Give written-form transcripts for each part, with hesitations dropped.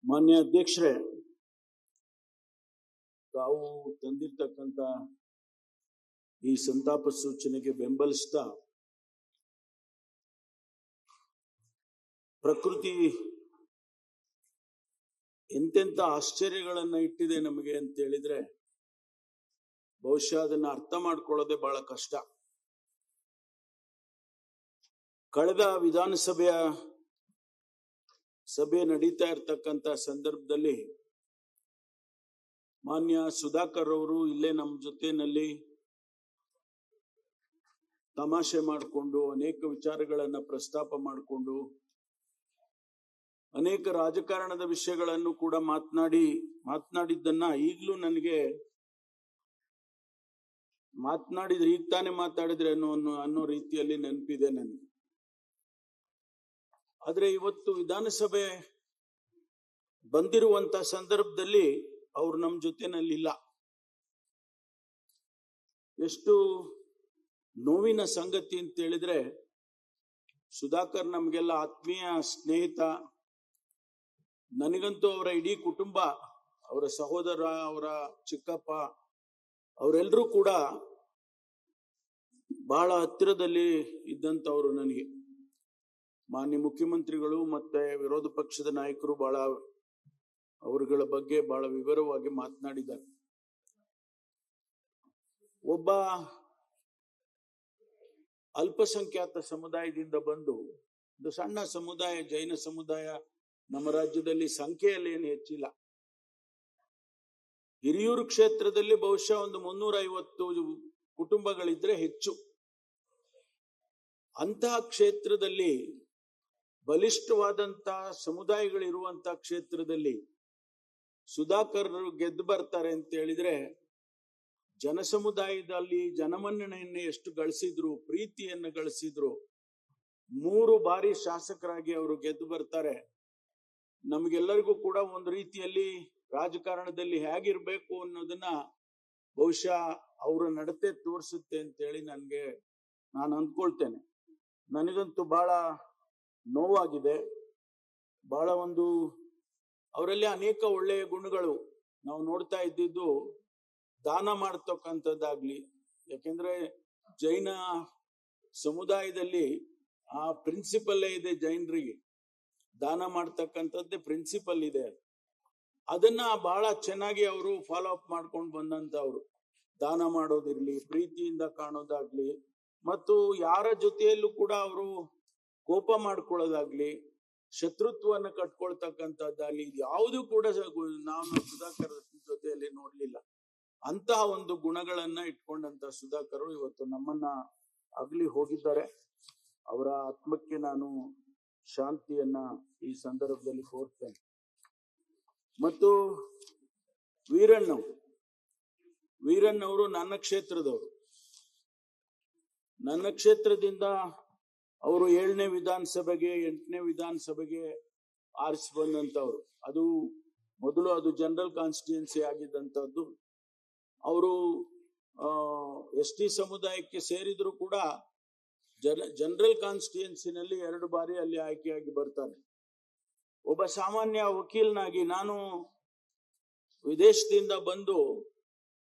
ಮಾನ್ಯ ಅಧ್ಯಕ್ಷರೇ, ತಾವು ತಂದಿರ್ತಕ್ಕಂಥ ಈ ಸಂತಾಪ ಸೂಚನೆಗೆ ಬೆಂಬಲಿಸ್ತಾ ಪ್ರಕೃತಿ ಎಂತೆಂಥ ಆಶ್ಚರ್ಯಗಳನ್ನ ಇಟ್ಟಿದೆ ನಮಗೆ ಅಂತ ಹೇಳಿದ್ರೆ ಬಹುಶಃ ಅದನ್ನ ಅರ್ಥ ಮಾಡ್ಕೊಳ್ಳೋದೇ ಬಹಳ ಕಷ್ಟ. ಕಳೆದ ವಿಧಾನಸಭೆಯ ಸಭೆ ನಡೀತಾ ಇರ್ತಕ್ಕಂಥ ಸಂದರ್ಭದಲ್ಲಿ ಮಾನ್ಯ ಸುಧಾಕರ್ ಅವರು ಇಲ್ಲೇ ನಮ್ಮ ಜೊತೆನಲ್ಲಿ ತಮಾಷೆ ಮಾಡಿಕೊಂಡು ಅನೇಕ ವಿಚಾರಗಳನ್ನ ಪ್ರಸ್ತಾಪ ಮಾಡಿಕೊಂಡು ಅನೇಕ ರಾಜಕಾರಣದ ವಿಷಯಗಳನ್ನು ಕೂಡ ಮಾತನಾಡಿದ್ದನ್ನ ಈಗಲೂ ನನಗೆ ಮಾತನಾಡಿದ್ರೆ ಈಗ ತಾನೇ ಮಾತಾಡಿದ್ರೆ ಅನ್ನೋ ರೀತಿಯಲ್ಲಿ ನೆನಪಿದೆ ನನಗೆ. ಆದ್ರೆ ಇವತ್ತು ವಿಧಾನಸಭೆ ಬಂದಿರುವಂತ ಸಂದರ್ಭದಲ್ಲಿ ಅವ್ರು ನಮ್ಮ ಜೊತೆನಲ್ಲಿಲ್ಲ. ಎಷ್ಟು ನೋವಿನ ಸಂಗತಿ ಅಂತ ಹೇಳಿದ್ರೆ, ಸುಧಾಕರ್ ನಮ್ಗೆಲ್ಲ ಆತ್ಮೀಯ ಸ್ನೇಹಿತ. ನನಗಂತೂ ಅವರ ಇಡೀ ಕುಟುಂಬ, ಅವರ ಸಹೋದರ, ಅವರ ಚಿಕ್ಕಪ್ಪ, ಅವರೆಲ್ಲರೂ ಕೂಡ ಬಹಳ ಹತ್ತಿರದಲ್ಲಿ ಇದ್ದಂಥವ್ರು ನನಗೆ. ಮಾನ್ಯ ಮುಖ್ಯಮಂತ್ರಿಗಳು ಮತ್ತೆ ವಿರೋಧ ಪಕ್ಷದ ನಾಯಕರು ಬಹಳ ಅವರುಗಳ ಬಗ್ಗೆ ಬಹಳ ವಿವರವಾಗಿ ಮಾತನಾಡಿದ್ದಾರೆ. ಒಬ್ಬ ಅಲ್ಪಸಂಖ್ಯಾತ ಸಮುದಾಯದಿಂದ ಬಂದು ಒಂದು ಸಣ್ಣ ಸಮುದಾಯ, ಜೈನ ಸಮುದಾಯ ನಮ್ಮ ರಾಜ್ಯದಲ್ಲಿ ಸಂಖ್ಯೆಯಲ್ಲಿ ಏನು ಹೆಚ್ಚಿಲ್ಲ. ಹಿರಿಯೂರು ಕ್ಷೇತ್ರದಲ್ಲಿ ಬಹುಶಃ ಒಂದು 350 ಕುಟುಂಬಗಳಿದ್ರೆ ಹೆಚ್ಚು. ಅಂತಹ ಕ್ಷೇತ್ರದಲ್ಲಿ, ಬಲಿಷ್ಠವಾದಂತಹ ಸಮುದಾಯಗಳಿರುವಂತಹ ಕ್ಷೇತ್ರದಲ್ಲಿ ಸುಧಾಕರ್ ಗೆದ್ದು ಬರ್ತಾರೆ ಅಂತ ಹೇಳಿದ್ರೆ, ಜನಸಮುದಾಯದಲ್ಲಿ ಜನಮನ್ನಣೆಯನ್ನು ಎಷ್ಟು ಗಳಿಸಿದ್ರು, ಪ್ರೀತಿಯನ್ನು ಗಳಿಸಿದ್ರು. 3 ಬಾರಿ ಶಾಸಕರಾಗಿ ಅವರು ಗೆದ್ದು ಬರ್ತಾರೆ. ನಮಗೆಲ್ಲರಿಗೂ ಕೂಡ ಒಂದು ರೀತಿಯಲ್ಲಿ ರಾಜಕಾರಣದಲ್ಲಿ ಹೇಗಿರ್ಬೇಕು ಅನ್ನೋದನ್ನ ಬಹುಶಃ ಅವರ ನಡತೆ ತೋರಿಸುತ್ತೆ ಅಂತೇಳಿ ನಾನು ಅಂದ್ಕೊಳ್ತೇನೆ. ನನಗಂತೂ ಬಹಳ ನೋವಾಗಿದೆ. ಬಹಳ ಅವರಲ್ಲಿ ಅನೇಕ ಒಳ್ಳೆಯ ಗುಣಗಳು ನಾವು ನೋಡ್ತಾ ಇದ್ದಿದ್ದು. ದಾನ ಮಾಡ್ತಕ್ಕಂಥದ್ದಾಗ್ಲಿ, ಯಾಕೆಂದ್ರೆ ಜೈನ ಸಮುದಾಯದಲ್ಲಿ ಆ ಪ್ರಿನ್ಸಿಪಲ್ಲೇ ಇದೆ. ಜೈನರಿಗೆ ದಾನ ಮಾಡ್ತಕ್ಕಂಥದ್ದೇ ಪ್ರಿನ್ಸಿಪಲ್ ಇದೆ. ಅದನ್ನ ಬಹಳ ಚೆನ್ನಾಗಿ ಅವರು ಫಾಲೋ ಅಪ್ ಮಾಡ್ಕೊಂಡು ಬಂದಂತವ್ರು. ದಾನ ಮಾಡೋದಿರ್ಲಿ, ಪ್ರೀತಿಯಿಂದ ಕಾಣೋದಾಗ್ಲಿ, ಮತ್ತು ಯಾರ ಜೊತೆಯಲ್ಲೂ ಕೂಡ ಅವರು ಕೋಪ ಮಾಡ್ಕೊಳ್ಳೋದಾಗ್ಲಿ, ಶತ್ರುತ್ವವನ್ನು ಕಟ್ಕೊಳ್ತಕ್ಕಂಥದ್ದಾಗ್ಲಿ, ಯಾವುದು ಕೂಡ ನಾವು ಸುಧಾಕರ್ ಜೊತೆಯಲ್ಲಿ ನೋಡ್ಲಿಲ್ಲ. ಅಂತಹ ಒಂದು ಗುಣಗಳನ್ನ ಇಟ್ಕೊಂಡಂತ ಸುಧಾಕರ್ ಇವತ್ತು ನಮ್ಮನ್ನ ಅಗಲಿ ಹೋಗಿದ್ದಾರೆ. ಅವರ ಆತ್ಮಕ್ಕೆ ನಾನು ಶಾಂತಿಯನ್ನ ಈ ಸಂದರ್ಭದಲ್ಲಿ ಕೋರ್ತೇನೆ. ಮತ್ತು ವೀರಣ್ಣವರು ನನ್ನ ಕ್ಷೇತ್ರದವರು. ನನ್ನ ಕ್ಷೇತ್ರದಿಂದ ಅವರು 7ನೇ ವಿಧಾನಸಭೆಗೆ 8ನೇ ವಿಧಾನಸಭೆಗೆ ಆರಿಸಿ ಬಂದಂತವ್ರು. ಅದು ಜನರಲ್ ಕಾನ್ಸ್ಟಿಟ್ಯೂನ್ಸಿ ಆಗಿದ್ದಂಥದ್ದು. ಅವರು ST ಸಮುದಾಯಕ್ಕೆ ಸೇರಿದ್ರು ಕೂಡ ಜನರಲ್ ಕಾನ್ಸ್ಟಿಟ್ಯೂನ್ಸಿನಲ್ಲಿ 2 ಬಾರಿ ಅಲ್ಲಿ ಆಯ್ಕೆಯಾಗಿ ಬರ್ತಾರೆ. ಒಬ್ಬ ಸಾಮಾನ್ಯ ವಕೀಲನಾಗಿ ನಾನು ವಿದೇಶದಿಂದ ಬಂದು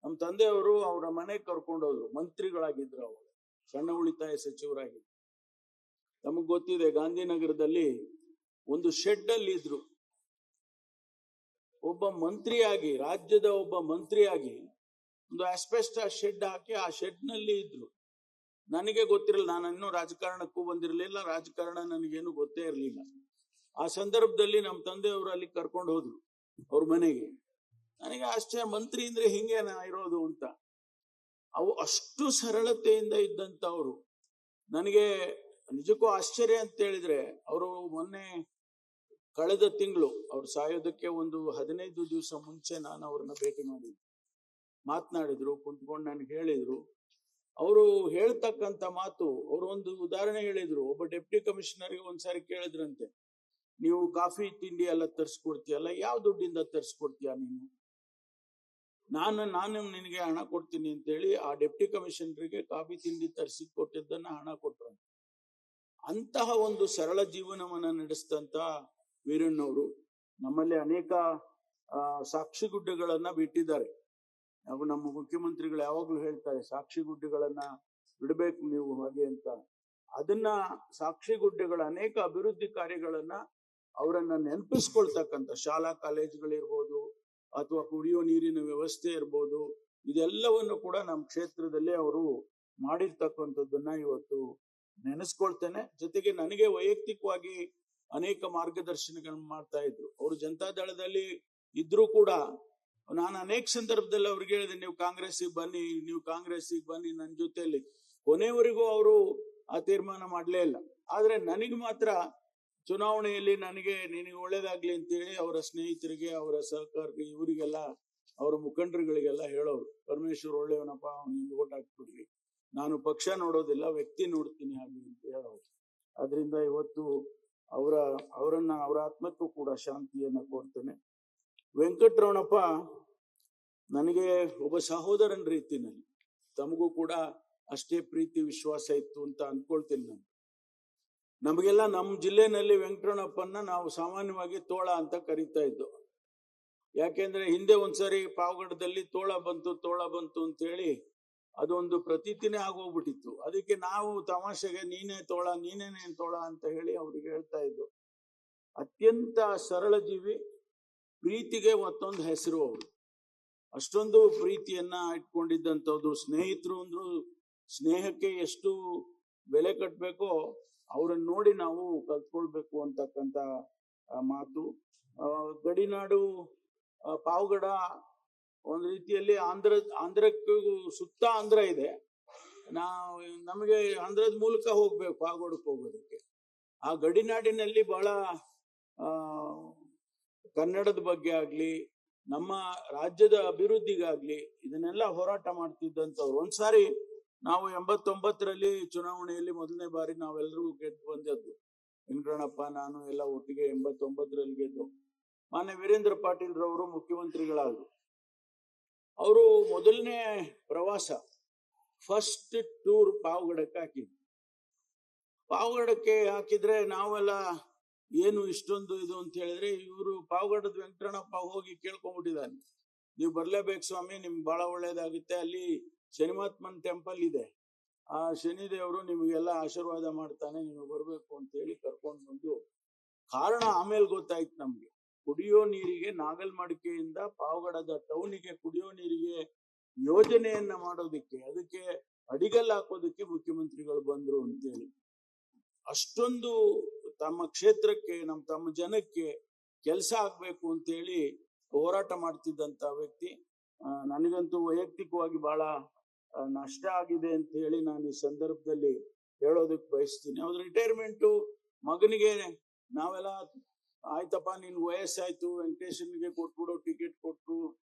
ನಮ್ಮ ತಂದೆಯವರು ಅವರ ಮನೆಗೆ ಕರ್ಕೊಂಡೋದ್ರು. ಮಂತ್ರಿಗಳಾಗಿದ್ರು, ಅವರು ಸಣ್ಣ ಉಳಿತಾಯ ಸಚಿವರಾಗಿದ್ರು. ನಮಗ್ ಗೊತ್ತಿದೆ, ಗಾಂಧಿನಗರದಲ್ಲಿ ಒಂದು ಶೆಡ್ ಅಲ್ಲಿ ಇದ್ರು. ಒಬ್ಬ ಮಂತ್ರಿಯಾಗಿ, ರಾಜ್ಯದ ಒಬ್ಬ ಮಂತ್ರಿಯಾಗಿ ಒಂದು ಆಸ್ಬೆಸ್ಟಾಸ್ ಶೆಡ್ ಹಾಕಿ ಆ ಶೆಡ್ ನಲ್ಲಿ ಇದ್ರು. ನನಗೆ ಗೊತ್ತಿರಲಿಲ್ಲ, ನಾನು ಇನ್ನೂ ರಾಜಕಾರಣಕ್ಕೂ ಬಂದಿರಲಿಲ್ಲ, ರಾಜಕಾರಣ ನನಗೇನು ಗೊತ್ತೇ ಇರಲಿಲ್ಲ. ಆ ಸಂದರ್ಭದಲ್ಲಿ ನಮ್ಮ ತಂದೆಯವರು ಅಲ್ಲಿ ಕರ್ಕೊಂಡು ಹೋದ್ರು ಅವ್ರ ಮನೆಗೆ. ನನಗೆ ಆಶ್ಚರ್ಯ, ಮಂತ್ರಿ ಅಂದ್ರೆ ಹಿಂಗೆ ಇರೋದು ಅಂತ. ಅವು ಅಷ್ಟು ಸರಳತೆಯಿಂದ ಇದ್ದಂತವ್ರು. ನನಗೆ ನಿಜಕ್ಕೂ ಆಶ್ಚರ್ಯ ಅಂತ ಹೇಳಿದ್ರೆ, ಅವರು ಕಳೆದ ತಿಂಗಳು ಅವ್ರು ಸಾಯೋದಕ್ಕೆ ಒಂದು 15 ದಿವಸ ಮುಂಚೆ ನಾನು ಅವ್ರನ್ನ ಭೇಟಿ ಮಾಡಿದ್ದೆ. ಮಾತನಾಡಿದ್ರು, ಕುಂತ್ಕೊಂಡು ನನಗೆ ಹೇಳಿದ್ರು. ಅವರು ಹೇಳ್ತಕ್ಕಂಥ ಮಾತು, ಅವರು ಒಂದು ಉದಾಹರಣೆ ಹೇಳಿದ್ರು. ಒಬ್ಬ ಡೆಪ್ಟಿ ಕಮಿಷನರ್ಗೆ ಒಂದ್ಸಾರಿ ಕೇಳಿದ್ರಂತೆ, ನೀವು ಕಾಫಿ ತಿಂಡಿ ಎಲ್ಲ ತರಿಸ್ಕೊಡ್ತೀಯಲ್ಲ, ಯಾವ ದುಡ್ಡಿಂದ ತರಿಸ್ಕೊಡ್ತೀಯ ನೀನು? ನಾನು ನಿನಗೆ ಹಣ ಕೊಡ್ತೀನಿ ಅಂತೇಳಿ ಆ ಡೆಪ್ಟಿ ಕಮಿಷನರ್ಗೆ ಕಾಫಿ ತಿಂಡಿ ತರಿಸಿ ಕೊಟ್ಟಿದ್ದನ್ನ ಹಣ ಕೊಟ್ರು. ಅಂತಹ ಒಂದು ಸರಳ ಜೀವನವನ್ನ ನಡೆಸಿದಂತ ವೀರಣ್ಣವರು ನಮ್ಮಲ್ಲಿ ಅನೇಕ ಸಾಕ್ಷಿಗುಡ್ಡೆಗಳನ್ನ ಬಿಟ್ಟಿದ್ದಾರೆ. ಹಾಗೂ ನಮ್ಮ ಮುಖ್ಯಮಂತ್ರಿಗಳು ಯಾವಾಗ್ಲೂ ಹೇಳ್ತಾರೆ ಸಾಕ್ಷಿಗುಡ್ಡೆಗಳನ್ನ ಬಿಡಬೇಕು ನೀವು ಹಾಗೆ ಅಂತ. ಅದನ್ನ ಸಾಕ್ಷಿಗುಡ್ಡೆಗಳ ಅನೇಕ ಅಭಿವೃದ್ಧಿ ಕಾರ್ಯಗಳನ್ನ ಅವರನ್ನ ನೆನಪಿಸ್ಕೊಳ್ತಕ್ಕಂಥ ಶಾಲಾ ಕಾಲೇಜುಗಳಿರ್ಬೋದು ಅಥವಾ ಕುಡಿಯೋ ನೀರಿನ ವ್ಯವಸ್ಥೆ ಇರ್ಬೋದು, ಇದೆಲ್ಲವನ್ನು ಕೂಡ ನಮ್ಮ ಕ್ಷೇತ್ರದಲ್ಲಿ ಅವರು ಮಾಡಿರ್ತಕ್ಕಂಥದ್ದನ್ನ ಇವತ್ತು ನೆನೆಸ್ಕೊಳ್ತೇನೆ. ಜೊತೆಗೆ ನನಗೆ ವೈಯಕ್ತಿಕವಾಗಿ ಅನೇಕ ಮಾರ್ಗದರ್ಶನಗಳನ್ನ ಮಾಡ್ತಾ ಇದ್ರು. ಅವರು ಜನತಾದಳದಲ್ಲಿ ಇದ್ರೂ ಕೂಡ ನಾನು ಅನೇಕ ಸಂದರ್ಭದಲ್ಲಿ ಅವ್ರಿಗೆ ಹೇಳಿದೆ, ನೀವು ಕಾಂಗ್ರೆಸ್ಸಿಗೆ ಬನ್ನಿ ನನ್ನ ಜೊತೆಯಲ್ಲಿ. ಕೊನೆವರೆಗೂ ಅವರು ಆ ತೀರ್ಮಾನ ಮಾಡ್ಲೇ ಇಲ್ಲ. ಆದ್ರೆ ನನಗೆ ಮಾತ್ರ ಚುನಾವಣೆಯಲ್ಲಿ ನಿನಗೆ ಒಳ್ಳೇದಾಗ್ಲಿ ಅಂತೇಳಿ ಅವರ ಸ್ನೇಹಿತರಿಗೆ, ಅವರ ಸಹಕಾರಿಗೆ, ಇವರಿಗೆಲ್ಲ, ಅವರ ಮುಖಂಡರುಗಳಿಗೆಲ್ಲ ಹೇಳೋರು, ಪರಮೇಶ್ವರ್ ಒಳ್ಳೆಯವನಪ್ಪ, ನಿಮ್ಗೆ ಓಟ್ ಹಾಕ್ಬಿಡ್ರಿ, ನಾನು ಪಕ್ಷ ನೋಡೋದಿಲ್ಲ, ವ್ಯಕ್ತಿ ನೋಡ್ತೀನಿ ಹಾಗೆ ಅಂತ ಹೇಳೋರು. ಅದರಿಂದ ಇವತ್ತು ಅವರ ಆತ್ಮಕ್ಕೂ ಕೂಡ ಶಾಂತಿಯನ್ನ ಕೋರ್ತೇನೆ. ವೆಂಕಟರಮಣಪ್ಪ ನನಗೆ ಒಬ್ಬ ಸಹೋದರನ ರೀತಿನಲ್ಲಿ, ತಮಗೂ ಕೂಡ ಅಷ್ಟೇ ಪ್ರೀತಿ ವಿಶ್ವಾಸ ಇತ್ತು ಅಂತ ಅನ್ಕೊಳ್ತೀನಿ ನಾನು. ನಮಗೆಲ್ಲ ನಮ್ಮ ಜಿಲ್ಲೆನಲ್ಲಿ ವೆಂಕಟರಮಣಪ್ಪನ್ನ ನಾವು ಸಾಮಾನ್ಯವಾಗಿ ತೋಳ ಅಂತ ಕರೀತಾ ಇದ್ದು. ಯಾಕೆಂದ್ರೆ ಹಿಂದೆ ಒಂದ್ಸರಿ ಪಾವಗಡದಲ್ಲಿ ತೋಳ ಬಂತು ಅಂತ ಹೇಳಿ ಅದೊಂದು ಪ್ರತೀತಿನೇ ಆಗೋಗ್ಬಿಟ್ಟಿತ್ತು. ಅದಕ್ಕೆ ನಾವು ತಮಾಷೆಗೆ ನೀನೇನೇನ್ ತೋಳ ಅಂತ ಹೇಳಿ ಅವ್ರಿಗೆ ಹೇಳ್ತಾ ಇದ್ದು. ಅತ್ಯಂತ ಸರಳ ಜೀವಿ, ಪ್ರೀತಿಗೆ ಮತ್ತೊಂದು ಹೆಸರು ಅವರು. ಅಷ್ಟೊಂದು ಪ್ರೀತಿಯನ್ನ ಇಟ್ಕೊಂಡಿದ್ದಂಥದ್ದು. ಸ್ನೇಹಿತರು ಅಂದ್ರು ಸ್ನೇಹಕ್ಕೆ ಎಷ್ಟು ಬೆಲೆ ಕಟ್ಟಬೇಕೋ ಅವರನ್ನ ನೋಡಿ ನಾವು ಕಲ್ತ್ಕೊಳ್ಬೇಕು ಅಂತಕ್ಕಂಥ ಮಾತು. ಗಡಿನಾಡು ಪಾವಗಡ ಒಂದ್ ರೀತಿಯಲ್ಲಿ ಆಂಧ್ರಕ್ಕೂ ಸುತ್ತ ಆಂಧ್ರ ಇದೆ. ನಮಗೆ ಆಂಧ್ರದ ಮೂಲಕ ಹೋಗ್ಬೇಕು ಪಾವಗಡಕ್ಕೆ ಹೋಗೋದಕ್ಕೆ. ಆ ಗಡಿನಾಡಿನಲ್ಲಿ ಬಹಳ ಕನ್ನಡದ ಬಗ್ಗೆ ಆಗ್ಲಿ, ನಮ್ಮ ರಾಜ್ಯದ ಅಭಿವೃದ್ಧಿಗಾಗ್ಲಿ ಇದನ್ನೆಲ್ಲ ಹೋರಾಟ ಮಾಡ್ತಿದ್ದಂಥವ್ರು. ಒಂದ್ಸಾರಿ ನಾವು 89ರಲ್ಲಿ ಚುನಾವಣೆಯಲ್ಲಿ ಮೊದಲನೇ ಬಾರಿ ನಾವೆಲ್ಲರೂ ಗೆದ್ದು ಬಂದದ್ದು. ವೆಂಕಟರಮಣಪ್ಪ, ನಾನು ಎಲ್ಲ ಒಟ್ಟಿಗೆ 89ರಲ್ಲಿ ಗೆದ್ದು. ಮಾನ್ಯ ವೀರೇಂದ್ರ ಪಾಟೀಲ್ ರವರು ಮುಖ್ಯಮಂತ್ರಿಗಳಾದ್ರು. ಅವರು ಮೊದಲನೇ ಪ್ರವಾಸ, ಫಸ್ಟ್ ಟೂರ್ ಪಾವಗಡಕ್ಕೆ ಹಾಕಿದ್ರು. ಪಾವಗಡಕ್ಕೆ ಹಾಕಿದ್ರೆ ನಾವೆಲ್ಲ ಏನು ಇಷ್ಟೊಂದು ಇದು ಅಂತ ಹೇಳಿದ್ರೆ, ಇವರು ಪಾವಗಡದ ವೆಂಕಟರಮಣಪ್ಪ ಹೋಗಿ ಕೇಳ್ಕೊಂಡ್ಬಿಟ್ಟಿದ್ದಾನೆ, ನೀವು ಬರ್ಲೇಬೇಕು ಸ್ವಾಮಿ, ನಿಮ್ಗೆ ಬಹಳ ಒಳ್ಳೇದಾಗುತ್ತೆ, ಅಲ್ಲಿ ಶನಿಮಾತ್ಮನ್ ಟೆಂಪಲ್ ಇದೆ, ಆ ಶನಿದೇವರು ನಿಮಗೆಲ್ಲ ಆಶೀರ್ವಾದ ಮಾಡ್ತಾನೆ, ನೀವು ಬರ್ಬೇಕು ಅಂತ ಹೇಳಿ ಕರ್ಕೊಂಡು ಬಂದು. ಕಾರಣ ಆಮೇಲೆ ಗೊತ್ತಾಯ್ತು ನಮ್ಗೆ, ಕುಡಿಯೋ ನೀರಿಗೆ ನಾಗಲ್ಮಡಿಕೆಯಿಂದ ಪಾವಗಡದ ಟೌನಿಗೆ ಕುಡಿಯೋ ನೀರಿಗೆ ಯೋಜನೆಯನ್ನ ಮಾಡೋದಿಕ್ಕೆ, ಅದಕ್ಕೆ ಅಡಿಗಲ್ ಹಾಕೋದಕ್ಕೆ ಮುಖ್ಯಮಂತ್ರಿಗಳು ಬಂದ್ರು ಅಂತೇಳಿ. ಅಷ್ಟೊಂದು ತಮ್ಮ ಕ್ಷೇತ್ರಕ್ಕೆ, ತಮ್ಮ ಜನಕ್ಕೆ ಕೆಲಸ ಆಗ್ಬೇಕು ಅಂತೇಳಿ ಹೋರಾಟ ಮಾಡ್ತಿದ್ದಂತ ವ್ಯಕ್ತಿ. ನನಗಂತೂ ವೈಯಕ್ತಿಕವಾಗಿ ಬಹಳ ನಷ್ಟ ಆಗಿದೆ ಅಂತ ಹೇಳಿ ನಾನು ಈ ಸಂದರ್ಭದಲ್ಲಿ ಹೇಳೋದಕ್ಕೆ ಬಯಸ್ತೀನಿ. ಅವ್ರ ರಿಟೈರ್ಮೆಂಟು ಮಗನಿಗೆ ನಾವೆಲ್ಲ ಆಯ್ತಪ್ಪ ನಿನ್ ವಯಸ್ಸಾಯ್ತು, ವೆಂಕಟೇಶನ್ಗೆ ಕೊಟ್ಬಿಡು, ಟಿಕೆಟ್ ಕೊಟ್ಟು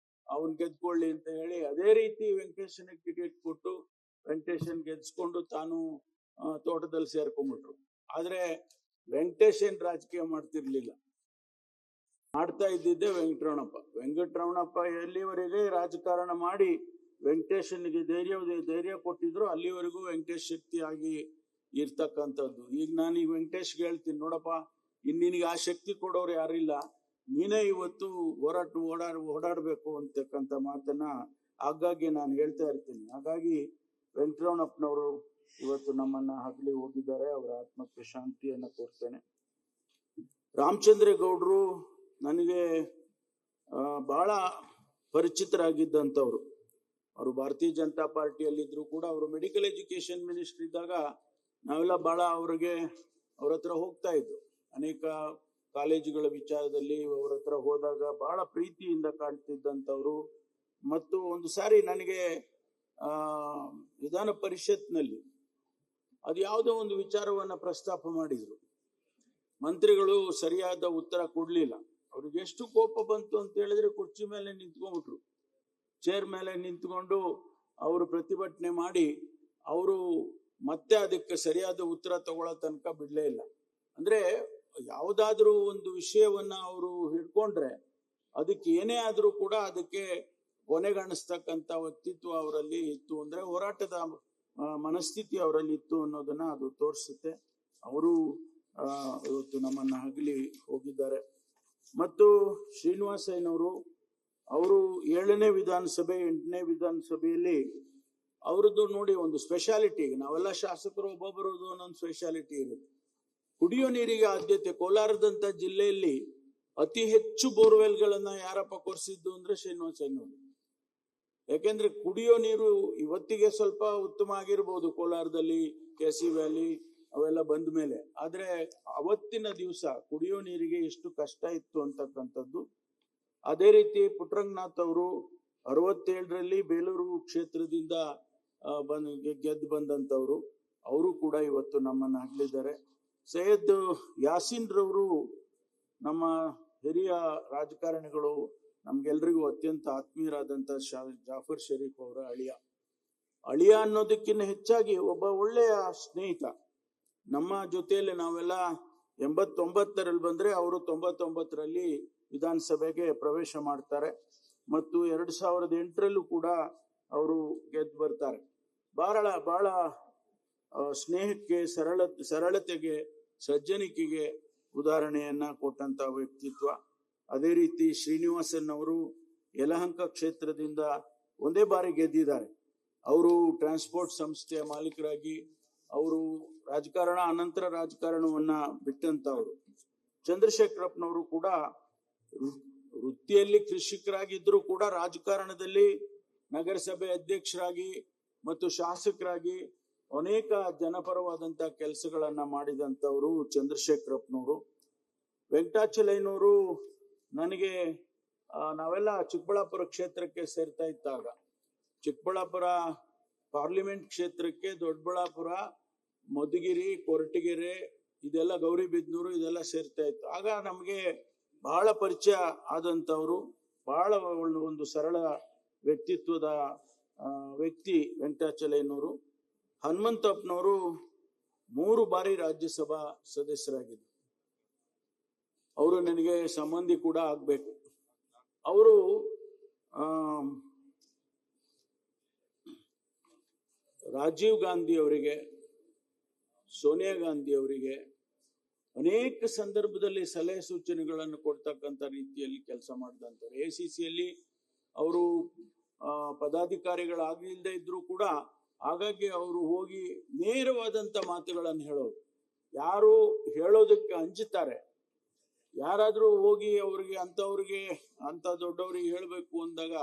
ಅವನ್ ಗೆದ್ಕೊಳ್ಳಿ ಅಂತ ಹೇಳಿ, ಅದೇ ರೀತಿ ವೆಂಕಟೇಶನ್ಗೆ ಟಿಕೆಟ್ ಕೊಟ್ಟು ವೆಂಕಟೇಶನ್ ಗೆದ್ಸ್ಕೊಂಡು ತಾನು ತೋಟದಲ್ಲಿ ಸೇರ್ಕೊಂಡ್ಬಿಟ್ರು. ಆದ್ರೆ ವೆಂಕಟೇಶನ್ ರಾಜಕೀಯ ಮಾಡ್ತಿರ್ಲಿಲ್ಲ, ಮಾಡ್ತಾ ಇದ್ದಿದ್ದೆ ವೆಂಕಟರಮಣಪ್ಪ ಎಲ್ಲಿವರೆಗೆ ರಾಜಕಾರಣ ಮಾಡಿ ವೆಂಕಟೇಶನ್ಗೆ ಧೈರ್ಯ ಕೊಟ್ಟಿದ್ರು, ಅಲ್ಲಿವರೆಗೂ ವೆಂಕಟೇಶ್ ಶಕ್ತಿ ಆಗಿ ಇರ್ತಕ್ಕಂಥದ್ದು. ಈಗ ನಾನು ವೆಂಕಟೇಶ್ಗೆ ಹೇಳ್ತೀನಿ, ನೋಡಪ್ಪ, ನಿನಗೆ ಆ ಶಕ್ತಿ ಕೊಡೋರು ಯಾರಿಲ್ಲ, ನೀನೇ ಇವತ್ತು ಓಡಾಡ್ಬೇಕು ಅಂತಕ್ಕಂಥ ಮಾತನ್ನ ಆಗಾಗ್ಗೆ ನಾನು ಹೇಳ್ತಾ ಇರ್ತೀನಿ. ಹಾಗಾಗಿ ವೆಂಕಟರಮಣಪ್ಪನವರು ಇವತ್ತು ನಮ್ಮನ್ನ ಹಗಲಿ ಹೋಗಿದ್ದಾರೆ, ಅವರ ಆತ್ಮಕ್ಕೆ ಶಾಂತಿಯನ್ನ ಕೋರ್ತೇನೆ. ರಾಮಚಂದ್ರೇಗೌಡರು ನನಗೆ ಬಹಳ ಪರಿಚಿತರಾಗಿದ್ದಂಥವ್ರು. ಅವರು ಭಾರತೀಯ ಜನತಾ ಪಾರ್ಟಿಯಲ್ಲಿದ್ರು ಕೂಡ, ಅವರು ಮೆಡಿಕಲ್ ಎಜುಕೇಶನ್ ಮಿನಿಸ್ಟರ್ ಇದ್ದಾಗ ನಾವೆಲ್ಲ ಬಹಳ ಅವ್ರ ಹತ್ರ ಹೋಗ್ತಾ ಇದ್ವು. ಅನೇಕ ಕಾಲೇಜುಗಳ ವಿಚಾರದಲ್ಲಿ ಅವ್ರ ಹತ್ರ ಹೋದಾಗ ಬಹಳ ಪ್ರೀತಿಯಿಂದ ಕಾಣ್ತಿದ್ದಂಥವ್ರು. ಮತ್ತು ಒಂದು ಸಾರಿ ನನಗೆ ವಿಧಾನ ಪರಿಷತ್ನಲ್ಲಿ ಅದು ಯಾವುದೋ ಒಂದು ವಿಚಾರವನ್ನ ಪ್ರಸ್ತಾಪ ಮಾಡಿದ್ರು. ಮಂತ್ರಿಗಳು ಸರಿಯಾದ ಉತ್ತರ ಕೊಡ್ಲಿಲ್ಲ. ಅವ್ರಿಗೆ ಎಷ್ಟು ಕೋಪ ಬಂತು ಅಂತ ಹೇಳಿದ್ರೆ, ಕುರ್ಚಿ ಮೇಲೆ ನಿಂತ್ಕೊಂಡ್ಬಿಟ್ರು, ಚೇರ್ ಮೇಲೆ ನಿಂತ್ಕೊಂಡು ಅವರು ಪ್ರತಿಭಟನೆ ಮಾಡಿ, ಅವರು ಮತ್ತೆ ಅದಕ್ಕೆ ಸರಿಯಾದ ಉತ್ತರ ತಗೊಳ್ಳೋ ತನಕ ಬಿಡ್ಲೇ ಇಲ್ಲ. ಅಂದ್ರೆ ಯಾವುದಾದ್ರೂ ಒಂದು ವಿಷಯವನ್ನ ಅವರು ಹಿಡ್ಕೊಂಡ್ರೆ ಅದಕ್ಕೆ ಏನೇ ಆದ್ರೂ ಕೂಡ ಅದಕ್ಕೆ ಕೊನೆಗಾಣಿಸ್ತಕ್ಕಂಥ ವ್ಯಕ್ತಿತ್ವ ಅವರಲ್ಲಿ ಇತ್ತು, ಅಂದ್ರೆ ಹೋರಾಟದ ಮನಸ್ಥಿತಿ ಅವರಲ್ಲಿ ಇತ್ತು ಅನ್ನೋದನ್ನ ಅದು ತೋರಿಸುತ್ತೆ. ಅವರು ಇವತ್ತು ನಮ್ಮನ್ನ ಹಗಲಿ ಹೋಗಿದ್ದಾರೆ. ಮತ್ತು ಶ್ರೀನಿವಾಸಯ್ಯನವರು ಅವರು 7ನೇ ವಿಧಾನಸಭೆ 8ನೇ ವಿಧಾನಸಭೆಯಲ್ಲಿ ಅವ್ರದ್ದು ನೋಡಿ ಒಂದು ಸ್ಪೆಷಾಲಿಟಿ. ನಾವೆಲ್ಲ ಶಾಸಕರು ಒಬ್ಬೊಬ್ಬರದು ಒಂದೊಂದು ಸ್ಪೆಷಾಲಿಟಿ ಇರುತ್ತೆ. ಕುಡಿಯೋ ನೀರಿಗೆ ಆದ್ಯತೆ. ಕೋಲಾರದಂತ ಜಿಲ್ಲೆಯಲ್ಲಿ ಅತಿ ಹೆಚ್ಚು ಬೋರ್ವೆಲ್ಗಳನ್ನ ಯಾರಪ್ಪ ಕೊರೆಸಿದ್ದು ಅಂದ್ರೆ ಶ್ರೀನಿವಾಸಯ್ಯನವರು. ಯಾಕೆಂದ್ರೆ ಕುಡಿಯೋ ನೀರು ಇವತ್ತಿಗೆ ಸ್ವಲ್ಪ ಉತ್ತಮ ಆಗಿರ್ಬೋದು ಕೋಲಾರದಲ್ಲಿ, ಕೆಸಿ ವ್ಯಾಲಿ ಅವೆಲ್ಲ ಬಂದ ಮೇಲೆ. ಆದ್ರೆ ಅವತ್ತಿನ ದಿವಸ ಕುಡಿಯೋ ನೀರಿಗೆ ಎಷ್ಟು ಕಷ್ಟ ಇತ್ತು ಅಂತಕ್ಕಂಥದ್ದು. ಅದೇ ರೀತಿ ಪುಟ್ಟರಂಗನಾಥ್ ಅವರು 67ರಲ್ಲಿ ಬೇಲೂರು ಕ್ಷೇತ್ರದಿಂದ ಗೆದ್ದು ಬಂದಂತವ್ರು. ಅವರು ಕೂಡ ಇವತ್ತು ನಮ್ಮನ್ನ ಅಗಲಿದ್ದಾರೆ. ಸೈಯದ್ ಯಾಸೀನ್ ರವರು ನಮ್ಮ ಹಿರಿಯ ರಾಜಕಾರಣಿಗಳು, ನಮ್ಗೆಲ್ರಿಗೂ ಅತ್ಯಂತ ಆತ್ಮೀಯರಾದಂತ ಜಾಫರ್ ಶರೀಫ್ ಅವರ ಅಳಿಯ ಅನ್ನೋದಕ್ಕಿಂತ ಹೆಚ್ಚಾಗಿ ಒಬ್ಬ ಒಳ್ಳೆಯ ಸ್ನೇಹಿತ. ನಮ್ಮ ಜೊತೆಯಲ್ಲಿ ನಾವೆಲ್ಲ 89ರಲ್ಲಿ ಬಂದ್ರೆ ಅವರು 99ರಲ್ಲಿ ವಿಧಾನಸಭೆಗೆ ಪ್ರವೇಶ ಮಾಡ್ತಾರೆ ಮತ್ತು 2008ರಲ್ಲೂ ಕೂಡ ಅವರು ಗೆದ್ದು ಬರ್ತಾರೆ. ಬಹಳ ಸ್ನೇಹಕ್ಕೆ, ಸರಳತೆಗೆ, ಸಜ್ಜನಿಕೆಗೆ ಉದಾಹರಣೆಯನ್ನ ಕೊಟ್ಟಂತ ವ್ಯಕ್ತಿತ್ವ. ಅದೇ ರೀತಿ ಶ್ರೀನಿವಾಸನ್ ಅವರು ಯಲಹಂಕ ಕ್ಷೇತ್ರದಿಂದ ಒಂದೇ ಬಾರಿ ಗೆದ್ದಿದ್ದಾರೆ. ಅವರು ಟ್ರಾನ್ಸ್ಪೋರ್ಟ್ ಸಂಸ್ಥೆಯ ಮಾಲೀಕರಾಗಿ ಅವರು ರಾಜಕಾರಣ, ಅನಂತರ ರಾಜಕಾರಣವನ್ನ ಬಿಟ್ಟಂತವ್ರು. ಚಂದ್ರಶೇಖರಪ್ಪನವರು ಕೂಡ ವೃತ್ತಿಯಲ್ಲಿ ಕೃಷಿಕರಾಗಿದ್ರು ಕೂಡ ರಾಜಕಾರಣದಲ್ಲಿ ನಗರಸಭೆ ಅಧ್ಯಕ್ಷರಾಗಿ ಮತ್ತು ಶಾಸಕರಾಗಿ ಅನೇಕ ಜನಪರವಾದಂತ ಕೆಲಸಗಳನ್ನ ಮಾಡಿದಂತವರು ಚಂದ್ರಶೇಖರಪ್ಪನವರು. ವೆಂಕಟಾಚಲಯ್ಯನವರು ನನಗೆ ನಾವೆಲ್ಲ ಚಿಕ್ಕಬಳ್ಳಾಪುರ ಕ್ಷೇತ್ರಕ್ಕೆ ಸೇರ್ತಾ ಇದ್ದಾಗ, ಚಿಕ್ಕಬಳ್ಳಾಪುರ ಪಾರ್ಲಿಮೆಂಟ್ ಕ್ಷೇತ್ರಕ್ಕೆ ದೊಡ್ಡಬಳ್ಳಾಪುರ, ಮಧುಗಿರಿ, ಕೊರಟಗೆರೆ, ಇದೆಲ್ಲ ಗೌರಿಬಿದನೂರು ಇದೆಲ್ಲ ಸೇರ್ತಾ ಇತ್ತು. ಆಗ ನಮಗೆ ಬಹಳ ಪರಿಚಯ ಆದಂತವ್ರು, ಬಹಳ ಒಂದು ಸರಳ ವ್ಯಕ್ತಿತ್ವದ ವ್ಯಕ್ತಿ ವೆಂಕಟಾಚಲಯ್ಯನವರು. ಹನುಮಂತಪ್ಪನವರು 3 ಬಾರಿ ರಾಜ್ಯಸಭಾ ಸದಸ್ಯರಾಗಿದ್ದರು. ಅವರು ನನಗೆ ಸಂಬಂಧಿ ಕೂಡ ಆಗ್ಬೇಕು. ಅವರು ರಾಜೀವ್ ಗಾಂಧಿ ಅವರಿಗೆ, ಸೋನಿಯಾ ಗಾಂಧಿ ಅವರಿಗೆ ಅನೇಕ ಸಂದರ್ಭದಲ್ಲಿ ಸಲಹೆ ಸೂಚನೆಗಳನ್ನು ಕೊಡ್ತಕ್ಕಂಥ ರೀತಿಯಲ್ಲಿ ಕೆಲಸ ಮಾಡಿದಂಥವ್ರು. ACCಯಲ್ಲಿ ಅವರು ಪದಾಧಿಕಾರಿಗಳಾಗಿಲ್ಲದೆ ಇದ್ರು ಕೂಡ ಹಾಗಾಗಿ ಅವರು ಹೋಗಿ ನೇರವಾದಂತ ಮಾತುಗಳನ್ನು ಹೇಳೋರು. ಯಾರು ಹೇಳೋದಕ್ಕೆ ಅಂಜುತ್ತಾರೆ, ಯಾರಾದ್ರೂ ಹೋಗಿ ಅವ್ರಿಗೆ ಅಂತ ದೊಡ್ಡವ್ರಿಗೆ ಹೇಳ್ಬೇಕು ಅಂದಾಗ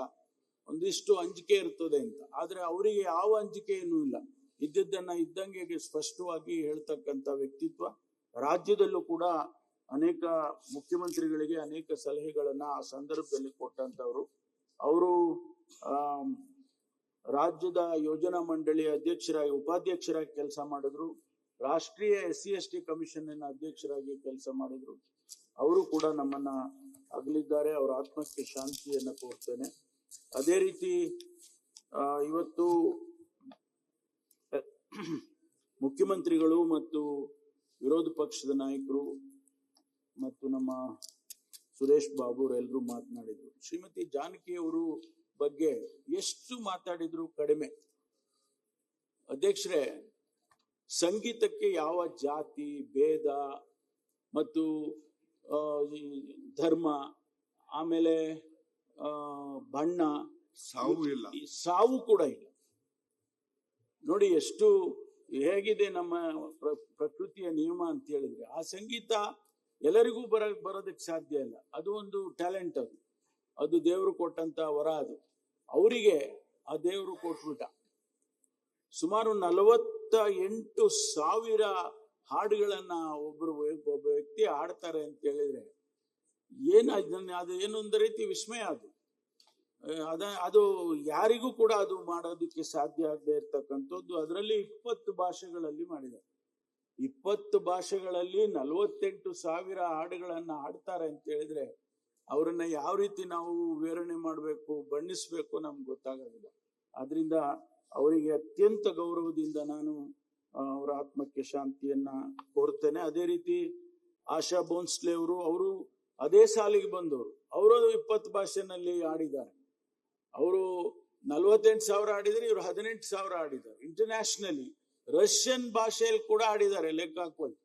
ಒಂದಿಷ್ಟು ಅಂಜಿಕೆ ಇರ್ತದೆ ಅಂತ. ಆದ್ರೆ ಅವರಿಗೆ ಯಾವ ಅಂಜಿಕೆಯೂ ಇಲ್ಲ, ಇದ್ದದ್ದನ್ನ ಇದ್ದಂಗೆ ಸ್ಪಷ್ಟವಾಗಿ ಹೇಳ್ತಕ್ಕಂಥ ವ್ಯಕ್ತಿತ್ವ. ರಾಜ್ಯದಲ್ಲೂ ಕೂಡ ಅನೇಕ ಮುಖ್ಯಮಂತ್ರಿಗಳಿಗೆ ಅನೇಕ ಸಲಹೆಗಳನ್ನ ಆ ಸಂದರ್ಭದಲ್ಲಿ ಕೊಟ್ಟಂತವ್ರು. ಅವರು ರಾಜ್ಯದ ಯೋಜನಾ ಮಂಡಳಿಯ ಉಪಾಧ್ಯಕ್ಷರಾಗಿ ಕೆಲಸ ಮಾಡಿದ್ರು. ರಾಷ್ಟ್ರೀಯ SC/ST ಕಮಿಷನ್ ಅಧ್ಯಕ್ಷರಾಗಿ ಕೆಲಸ ಮಾಡಿದ್ರು. ಅವರು ಕೂಡ ನಮ್ಮನ್ನ ಅಗಲಿದ್ದಾರೆ. ಅವರ ಆತ್ಮಕ್ಕೆ ಶಾಂತಿಯನ್ನ ಕೋರ್ತೇನೆ. ಅದೇ ರೀತಿ ಇವತ್ತು ಮುಖ್ಯಮಂತ್ರಿಗಳು ಮತ್ತು ವಿರೋಧ ಪಕ್ಷದ ನಾಯಕರು ಮತ್ತು ನಮ್ಮ ಸುರೇಶ್ ಬಾಬು ಎಲ್ಲರೂ ಮಾತನಾಡಿದ್ರು. ಶ್ರೀಮತಿ ಜಾನಕಿ ಅವರು ಬಗ್ಗೆ ಎಷ್ಟು ಮಾತಾಡಿದ್ರು ಕಡಿಮೆ. ಅಧ್ಯಕ್ಷರೇ, ಸಂಗೀತಕ್ಕೆ ಯಾವ ಜಾತಿ ಭೇದ ಮತ್ತು ಧರ್ಮ, ಆಮೇಲೆ ಬಣ್ಣ, ಸಾವು ಕೂಡ ಇಲ್ಲ. ನೋಡಿ ಎಷ್ಟು ಹೇಗಿದೆ ನಮ್ಮ ಪ್ರಕೃತಿಯ ನಿಯಮ ಅಂತ ಹೇಳಿದ್ರೆ, ಆ ಸಂಗೀತ ಎಲ್ಲರಿಗೂ ಬರೋದಕ್ಕೆ ಸಾಧ್ಯ ಇಲ್ಲ. ಅದು ಒಂದು ಟ್ಯಾಲೆಂಟ್, ಅದು ದೇವರು ಕೊಟ್ಟಂತ ವರ. ಅದು ಅವರಿಗೆ ಆ ದೇವರು ಕೊಟ್ಬಿಟ್ಟ. ಸುಮಾರು 48,000 ಹಾಡುಗಳನ್ನ ಒಬ್ಬ ವ್ಯಕ್ತಿ ಹಾಡ್ತಾರೆ ಅಂತ ಹೇಳಿದ್ರೆ ಅದು ಏನು ಒಂದು ರೀತಿ ವಿಸ್ಮಯ. ಅದು ಯಾರಿಗೂ ಕೂಡ ಅದು ಮಾಡೋದಕ್ಕೆ ಸಾಧ್ಯ ಆಗದೆ ಇರ್ತಕ್ಕಂಥದ್ದು. ಅದರಲ್ಲಿ 20 ಭಾಷೆಗಳಲ್ಲಿ ಮಾಡಿದ್ದಾರೆ. 20 ಭಾಷೆಗಳಲ್ಲಿ 48,000 ಹಾಡುಗಳನ್ನ ಹಾಡ್ತಾರೆ ಅಂತ ಹೇಳಿದ್ರೆ ಅವರನ್ನ ಯಾವ ರೀತಿ ನಾವು ವಿವರಣೆ ಮಾಡಬೇಕು, ಬಣ್ಣಿಸ್ಬೇಕು ನಮ್ಗೆ ಗೊತ್ತಾಗೋದಿಲ್ಲ. ಆದ್ರಿಂದ ಅವರಿಗೆ ಅತ್ಯಂತ ಗೌರವದಿಂದ ನಾನು ಅವರ ಆತ್ಮಕ್ಕೆ ಶಾಂತಿಯನ್ನ ಕೋರ್ತೇನೆ. ಅದೇ ರೀತಿ ಆಶಾ ಭೋನ್ಸ್ಲೆ ಅವರು ಅದೇ ಸಾಲಿಗೆ ಬಂದವರು. ಅವರು 20 ಭಾಷೆನಲ್ಲಿ ಆಡಿದ್ದಾರೆ. ಅವರು 48,000 ಆಡಿದರೆ, ಇವರು 18,000 ಆಡಿದ್ದಾರೆ. ಇಂಟರ್ನ್ಯಾಷನಲಿ ರಷ್ಯನ್ ಭಾಷೆಯಲ್ಲಿ ಕೂಡ ಆಡಿದ್ದಾರೆ, ಲೆಕ್ಕ ಹಾಕೋದು.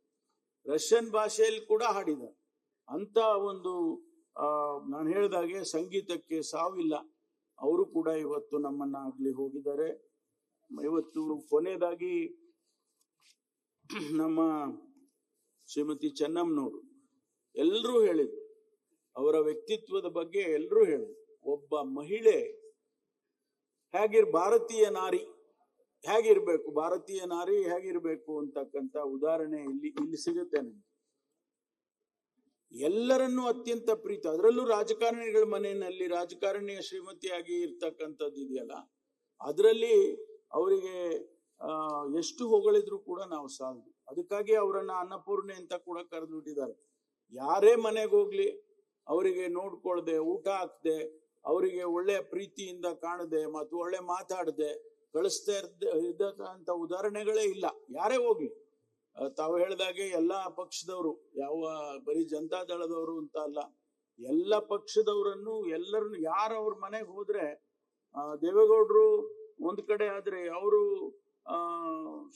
ರಷ್ಯನ್ ಭಾಷೆಯಲ್ಲಿ ಕೂಡ ಹಾಡಿದ್ದಾರೆ. ಅಂತ ಒಂದು ನಾನು ಹೇಳಿದಾಗೆ ಸಂಗೀತಕ್ಕೆ ಸಾವಿಲ್ಲ. ಅವರು ಕೂಡ ಇವತ್ತು ನಮ್ಮನ್ನ ಆಗ್ಲಿ ಹೋಗಿದ್ದಾರೆ. ಇವತ್ತು ಕೊನೆಯದಾಗಿ ನಮ್ಮ ಶ್ರೀಮತಿ ಚೆನ್ನಮ್ಮನವರು ಎಲ್ಲರೂ ಹೇಳಿದ್ರು, ಅವರ ವ್ಯಕ್ತಿತ್ವದ ಬಗ್ಗೆ ಎಲ್ಲರೂ ಹೇಳಿದ್ರು. ಒಬ್ಬ ಮಹಿಳೆ ಭಾರತೀಯ ನಾರಿ ಹೇಗಿರ್ಬೇಕು ಅಂತಕ್ಕಂಥ ಉದಾಹರಣೆ ಇಲ್ಲಿ ಸಿಗುತ್ತೆ ನಮ್ಗೆ. ಎಲ್ಲರನ್ನೂ ಅತ್ಯಂತ ಪ್ರೀತಿ, ಅದರಲ್ಲೂ ರಾಜಕಾರಣಿಗಳ ಮನೆಯಲ್ಲಿ ರಾಜಕಾರಣಿಯ ಶ್ರೀಮತಿಯಾಗಿ ಇರ್ತಕ್ಕಂಥದ್ದು ಇದೆಯಲ್ಲ, ಅದರಲ್ಲಿ ಅವರಿಗೆ ಎಷ್ಟು ಹೊಗಳಿದ್ರು ಕೂಡ ನಾವು ಸಾಲದು. ಅದಕ್ಕಾಗಿ ಅವರನ್ನ ಅನ್ನಪೂರ್ಣೆ ಅಂತ ಕೂಡ ಕರೆದು ಬಿಟ್ಟಿದ್ದಾರೆ. ಯಾರೇ ಮನೆಗೆ ಹೋಗ್ಲಿ ಅವರಿಗೆ ನೋಡ್ಕೊಳ್ದೆ, ಊಟ ಹಾಕ್ದೆ, ಅವರಿಗೆ ಒಳ್ಳೆಯ ಪ್ರೀತಿಯಿಂದ ಕಾಣದೆ ಮತ್ತು ಒಳ್ಳೆ ಮಾತಾಡದೆ ಕಳಿಸ್ತಾ ಇದ್ದಂತ ಉದಾಹರಣೆಗಳೇ ಇಲ್ಲ. ಯಾರೇ ಹೋಗ್ಲಿ, ತಾವು ಹೇಳಿದಾಗೆ ಎಲ್ಲಾ ಪಕ್ಷದವರು, ಬರೀ ಜನತಾ ದಳದವರು ಅಂತ ಅಲ್ಲ, ಎಲ್ಲ ಪಕ್ಷದವರನ್ನು ಎಲ್ಲರನ್ನು ಯಾರವ್ರ ಮನೆಗೆ ಹೋದ್ರೆ ದೇವೇಗೌಡರು ಒಂದ್ ಕಡೆ ಆದ್ರೆ ಅವರು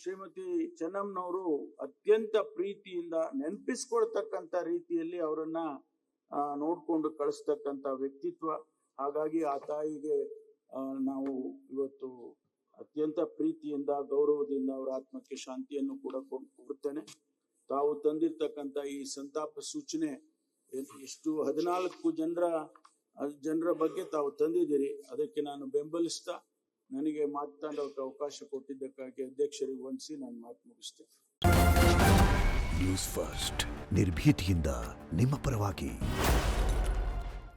ಶ್ರೀಮತಿ ಚೆನ್ನಮ್ಮನವರು ಅತ್ಯಂತ ಪ್ರೀತಿಯಿಂದ ನೆನಪಿಸ್ಕೊಳ್ತಕ್ಕಂಥ ರೀತಿಯಲ್ಲಿ ಅವರನ್ನ ನೋಡ್ಕೊಂಡು ಕಳಿಸ್ತಕ್ಕಂಥ ವ್ಯಕ್ತಿತ್ವ. ಹಾಗಾಗಿ ಆ ತಾಯಿಗೆ ನಾವು ಇವತ್ತು ಅತ್ಯಂತ ಪ್ರೀತಿಯಿಂದ ಗೌರವದಿಂದ ಅವರ ಆತ್ಮಕ್ಕೆ ಶಾಂತಿಯನ್ನು ಕೂಡ ಕೊಡುತ್ತೇನೆ. ತಾವು ತಂದಿರ್ತಕ್ಕಂಥ ಈ ಸಂತಾಪ ಸೂಚನೆ ಎಷ್ಟು 14 ಜನರ ಬಗ್ಗೆ ತಾವು ತಂದಿದ್ದೀರಿ, ಅದಕ್ಕೆ ನಾನು ಬೆಂಬಲಿಸ್ತಾ ನನಗೆ ಮಾತನಾಡೋಕೆ ಅವಕಾಶ ಕೊಟ್ಟಿದ್ದಕ್ಕಾಗಿ ಅಧ್ಯಕ್ಷರಿಗೆ ವಂದಿಸಿ ನಾನು ಮಾತು ಮುಗಿಸ್ತೇನೆ. ನ್ಯೂಸ್ ಫಸ್ಟ್, ನಿರ್ಭೀತಿಯಿಂದ ನಿಮ್ಮ ಪರವಾಗಿ.